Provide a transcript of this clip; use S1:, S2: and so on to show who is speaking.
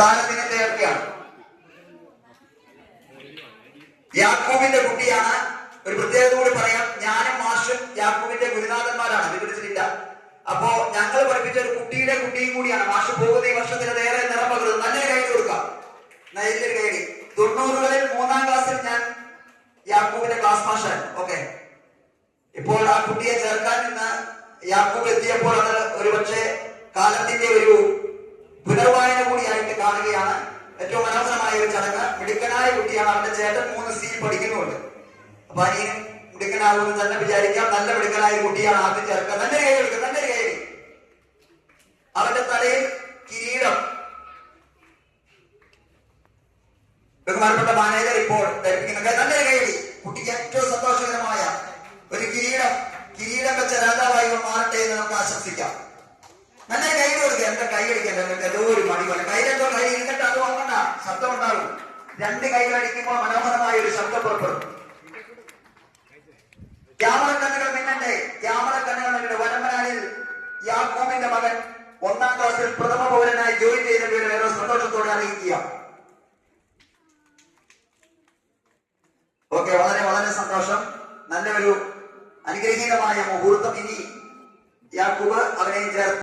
S1: സ്ഥാനത്തിന്റെ ഒക്കെയാണ്. യാക്കൂബിന്റെ കുട്ടിയാണ്. ഒരു പ്രത്യേകത കൂടി പറയാം, ഞാനും മാഷും യാക്കൂബിന്റെ ഗുരുനാഥന്മാരാണ്, വിവരിച്ചിട്ടില്ല. അപ്പോ ഞങ്ങൾ പഠിപ്പിച്ച ഒരു കുട്ടിയുടെ കുട്ടിയും കൂടിയാണ്. മാഷ് പോകുന്ന ഈ വർഷത്തിലേറെ നിറം പകരുന്നത്. നല്ലൊരു കൈ കൊടുക്കാം, നല്ലൊരു കൈ. 90കളിൽ 3ാം ക്ലാസ്സിൽ ഞാൻ യാക്കൂബിന്റെ ക്ലാസ് മാഷായിരുന്നു. ഓക്കെ, ഇപ്പോൾ ആ കുട്ടിയെ ചേർക്കാൻ നിന്ന് യാക്കൂബ് എത്തിയപ്പോൾ അത് ഒരുപക്ഷെ കാലത്തിന്റെ ഒരു പുനർവായന കൂടിയായിട്ട് കാണുകയാണ്. ഏറ്റവും മനോഹരമായ ഒരു ചടങ്ങ്. മിടുക്കനായ കുട്ടിയാണ്. അവന്റെ ചേട്ടൻ 3C പഠിക്കുന്നുണ്ട്. അപ്പൊ അനിയനും മിടുക്കനാകുമെന്ന് തന്നെ വിചാരിക്കാം. നല്ല മിടുക്കനായ കുട്ടിയാണ് ആദ്യം ചേർക്കുക. നല്ലൊരു കൈ എടുക്കുക, നല്ലൊരു കൈ. അവന്റെ തലയിൽ കിരീടം ബഹുമാനപ്പെട്ട മാനേജർ ഇപ്പോൾ ധരിപ്പിക്കുന്ന നല്ലൊരു കൈ. കുട്ടിക്ക് ഏറ്റവും സന്തോഷകരമായ ഒരു കിരീടം വെച്ച രാജാവായി മാറട്ടെ എന്ന് നമുക്ക് ആശംസിക്കാം. നല്ല കൈ കൊടുക്കുക. എന്റെ കൈ അടിക്കാൻ ഏതോ ഒരു മണി പോലെ കൈരണ്ടോ കൈ ഇരുന്നിട്ട് അത് വാങ്ങണ്ട, ശബ്ദം ഉണ്ടാകും. 2 കൈകൾ അടിക്കുമ്പോൾ മനോഹരമായ ഒരു ശബ്ദം പുറപ്പെടും. ക്യാമറ കണ്ണുകൾ മിന്നട്ടെ, ക്യാമറ കണ്ണുകൾ മിന്നട്ടെ. വരമ്പനാലിൽ യാക്കൂബിന്റെ മകൻ 1ാം ക്ലാസ്സിൽ പ്രഥമ പൗരനായി ജോയിൻ ചെയ്ത പേര് വേറെ സന്തോഷത്തോടെ അറിയിക്കുക. ഓക്കെ, വളരെ വളരെ സന്തോഷം. നല്ലൊരു അനുഗ്രഹീതമായ മുഹൂർത്തം. ഇനി യാക്കൂബ് അവനെ ചേർത്ത്